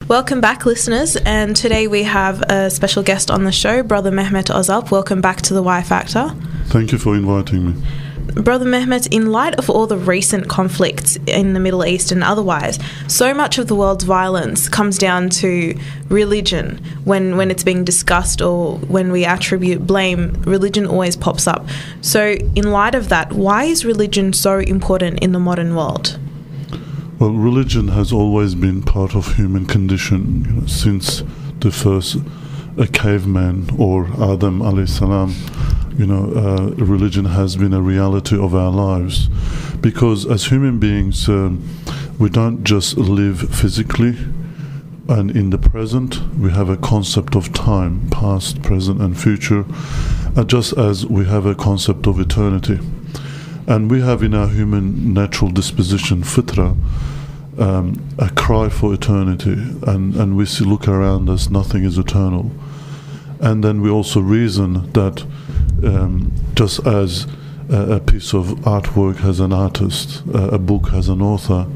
Welcome back, listeners, and today we have a special guest on the show, Brother Mehmet Ozalp. Welcome back to the Y Factor. Thank you for inviting me. Brother Mehmet, in light of all the recent conflicts in the Middle East and otherwise, so much of the world's violence comes down to religion. When it's being discussed or when we attribute blame, religion always pops up. So in light of that, why is religion so important in the modern world? Well, religion has always been part of human condition, since the first caveman or Adam alayhi salam. Religion has been a reality of our lives, because as human beings, we don't just live physically and in the present. We have a concept of time, past, present and future, just as we have a concept of eternity. And we have in our human natural disposition, fitra, a cry for eternity, and we look around us, nothing is eternal. And then we also reason that just as a piece of artwork has an artist, a book has an author,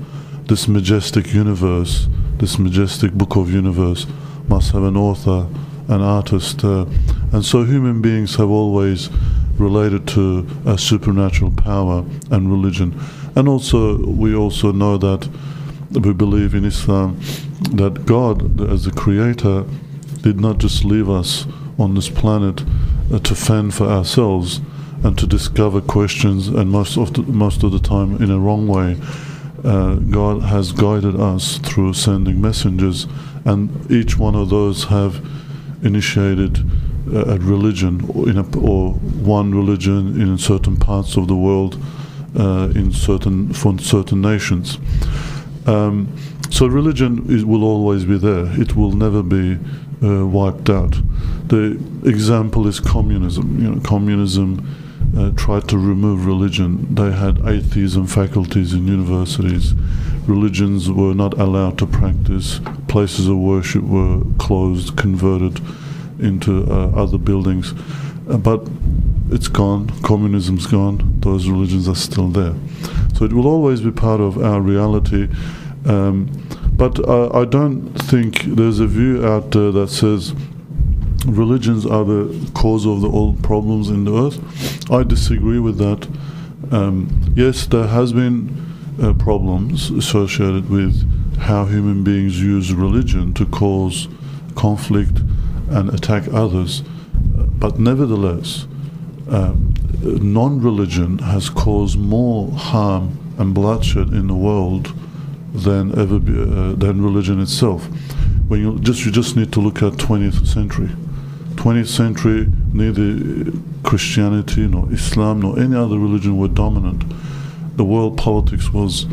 this majestic universe, this majestic book of universe must have an author, an artist. And so human beings have always related to a supernatural power and religion. And also, we also know that we believe in Islam that God, as the creator, did not just leave us on this planet to fend for ourselves and to discover questions, and most of the time in a wrong way. God has guided us through sending messengers, and each one of those have initiated a religion or one religion in certain parts of the world, for certain nations. So religion will always be there. It will never be wiped out. The example is communism. Communism tried to remove religion. They had atheism faculties in universities. Religions were not allowed to practice. Places of worship were closed, converted into other buildings. But it's gone. Communism's gone. Those religions are still there. So it will always be part of our reality. But I don't think there's a view out there that says religions are the cause of all problems in the earth. I disagree with that. Yes, there has been problems associated with how human beings use religion to cause conflict and attack others. But nevertheless, non-religion has caused more harm and bloodshed in the world than religion itself. When you just need to look at 20th century. 20th century, neither Christianity nor Islam nor any other religion were dominant. The world politics was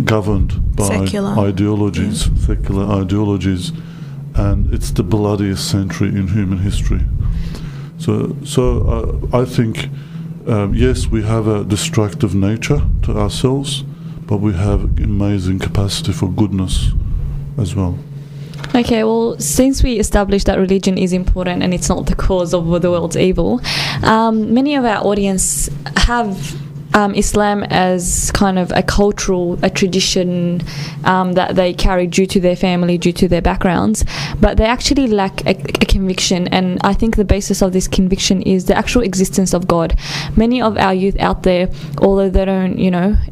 governed by secular ideologies, and it's the bloodiest century in human history. So I think yes, we have a destructive nature to ourselves, but we have amazing capacity for goodness as well. Okay, well, since we established that religion is important and it's not the cause of the world's evil, many of our audience have Islam as kind of a tradition that they carry due to their family, due to their backgrounds, but they actually lack a conviction, and I think the basis of this conviction is the actual existence of God. Many of our youth out there, although they don't,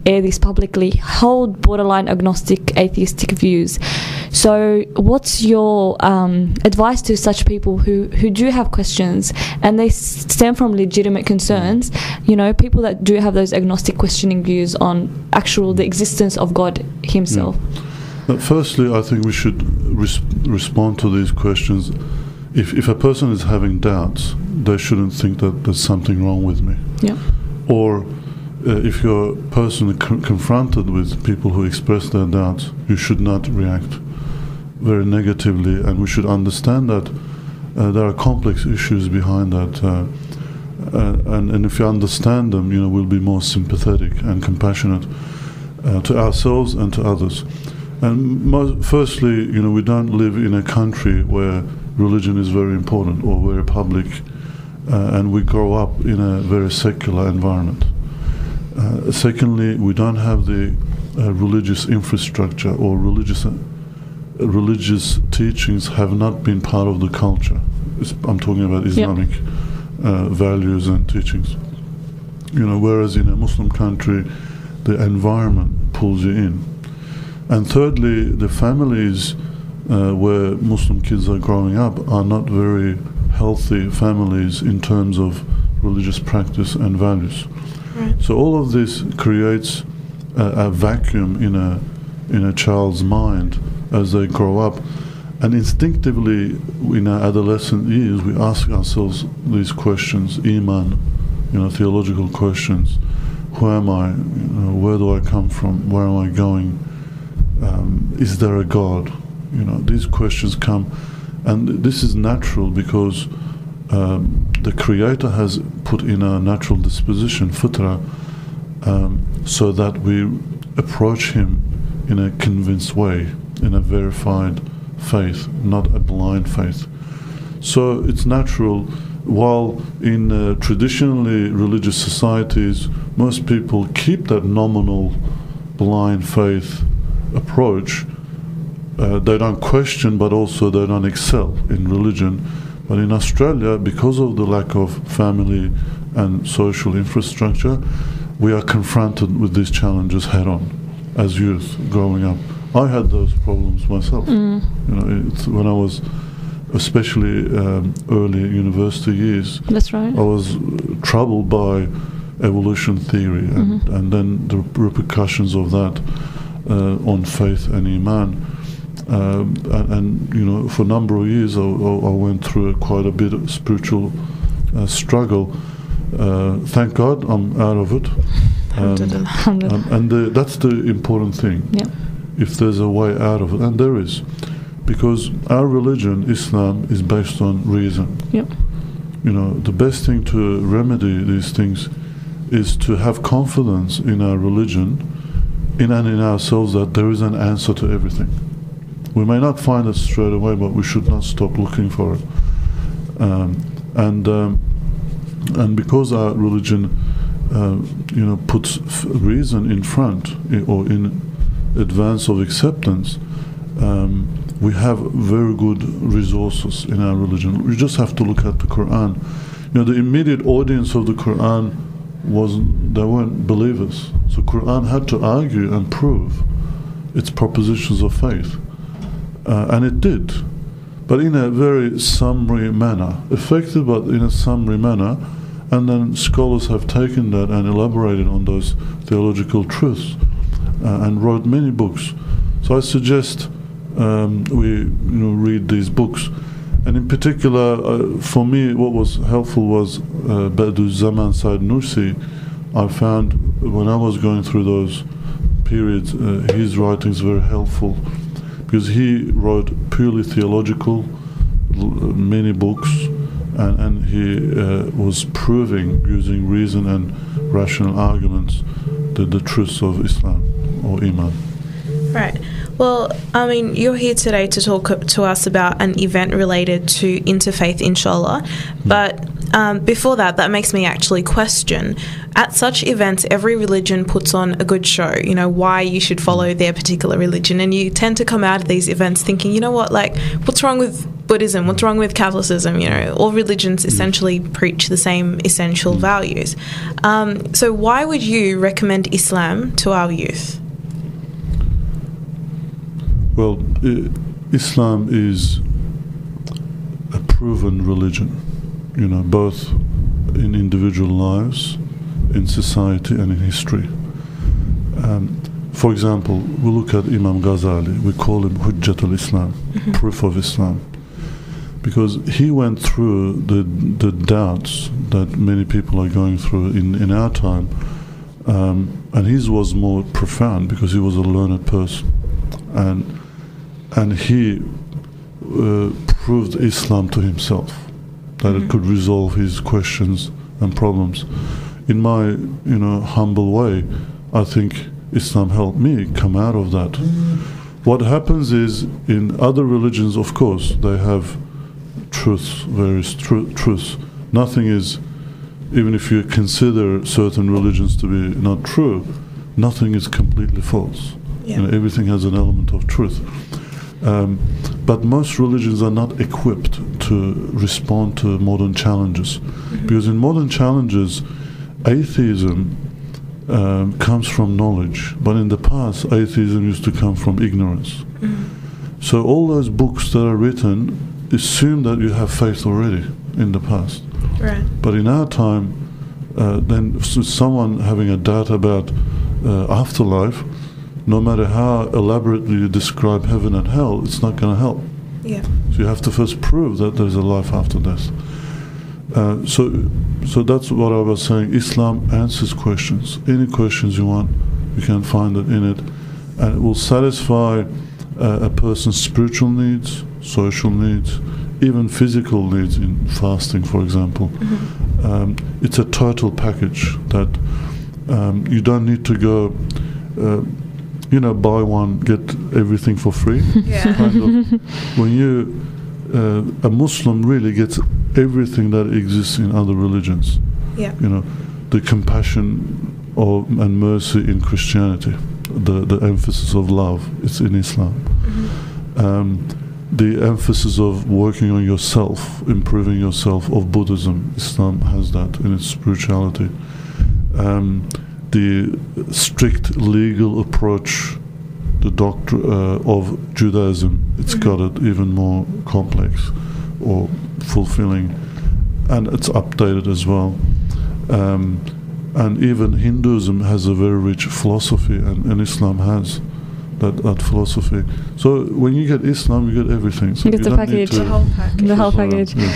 air this publicly, hold borderline agnostic, atheistic views. So what's your advice to such people who do have questions, and they stem from legitimate concerns, people that do have those agnostic questioning views on the existence of God himself? Firstly, I think we should respond to these questions. If a person is having doubts, they shouldn't think that there's something wrong with me. Yeah. Or if you're personally confronted with people who express their doubts, you should not react very negatively, and we should understand that there are complex issues behind that, and if you understand them, we'll be more sympathetic and compassionate to ourselves and to others. And firstly, we don't live in a country where religion is very important or very public, and we grow up in a very secular environment. Secondly, we don't have the religious infrastructure or religious religious teachings have not been part of the culture. I'm talking about Islamic values and teachings. Whereas in a Muslim country, the environment pulls you in. And thirdly, the families where Muslim kids are growing up are not very healthy families in terms of religious practice and values. Right. So all of this creates a vacuum in a child's mind as they grow up. And instinctively, in our adolescent years, we ask ourselves these questions, Iman, theological questions. Who am I? Where do I come from? Where am I going? Is there a God? These questions come. And this is natural because the Creator has put in our natural disposition, fitra, so that we approach Him in a convinced way, in a verified faith, not a blind faith. So it's natural. While in traditionally religious societies, most people keep that nominal blind faith approach. They don't question, but also they don't excel in religion. But in Australia, because of the lack of family and social infrastructure, we are confronted with these challenges head on as youth growing up. I had those problems myself. When I was, especially early university years, That's right. I was troubled by evolution theory and then the repercussions of that on faith and Iman. And for a number of years I went through quite a bit of spiritual struggle. Thank God I'm out of it. And that's the important thing. Yeah. If there's a way out of it, and there is, because our religion, Islam, is based on reason. Yep. The best thing to remedy these things is to have confidence in our religion, in ourselves, that there is an answer to everything. We may not find it straight away, but we should not stop looking for it. And because our religion, puts reason in front or in advance of acceptance, we have very good resources in our religion. We just have to look at the Quran. The immediate audience of the Quran they weren't believers. So Quran had to argue and prove its propositions of faith. And it did. But in a very summary manner. Effective, but in a summary manner. And then scholars have taken that and elaborated on those theological truths and wrote many books. So I suggest we read these books. And in particular, for me, what was helpful was Badiüzzaman Said Nursi. I found when I was going through those periods, his writings were helpful because he wrote purely theological, many books, and he was proving, using reason and rational arguments, the truths of Islam or Iman. Right. Well, you're here today to talk to us about an event related to interfaith, inshallah. But before that makes me actually question, at such events, every religion puts on a good show, why you should follow their particular religion. And you tend to come out of these events thinking, what's wrong with Buddhism? What's wrong with Catholicism? All religions essentially preach the same essential values. So why would you recommend Islam to our youth? Well, Islam is a proven religion, both in individual lives, in society, and in history. For example, we look at Imam Ghazali. We call him Hujjatul Islam, proof of Islam, because he went through the doubts that many people are going through in our time, and his was more profound because he was a learned person, and he proved Islam to himself, that it could resolve his questions and problems. In my humble way, I think Islam helped me come out of that. What happens is, in other religions, of course, they have truths, various truths. Nothing is, even if you consider certain religions to be not true, nothing is completely false. Yeah. Everything has an element of truth. But most religions are not equipped to respond to modern challenges. Because in modern challenges, atheism comes from knowledge, but in the past, atheism used to come from ignorance. So all those books that are written assume that you have faith already in the past. Right. But in our time, then someone having a doubt about afterlife, no matter how elaborately you describe heaven and hell, it's not going to help. Yeah. So you have to first prove that there's a life after death. So that's what I was saying. Islam answers questions. Any questions you want, you can find it in it. And it will satisfy a person's spiritual needs, social needs, even physical needs in fasting, for example. It's a total package that you don't need to go, buy one, get everything for free. Yeah. Kind of, when you, a Muslim really gets everything that exists in other religions. Yeah. The compassion and mercy in Christianity, the emphasis of love, it's in Islam. The emphasis of working on yourself, improving yourself, of Buddhism, Islam has that in its spirituality. The strict legal approach, the doctrine of Judaism, it's got it even more complex or fulfilling, and it's updated as well. And even Hinduism has a very rich philosophy, and Islam has that philosophy. So when you get Islam, you get everything. So You get the don't need package. to- The whole package. The whole package. Yeah.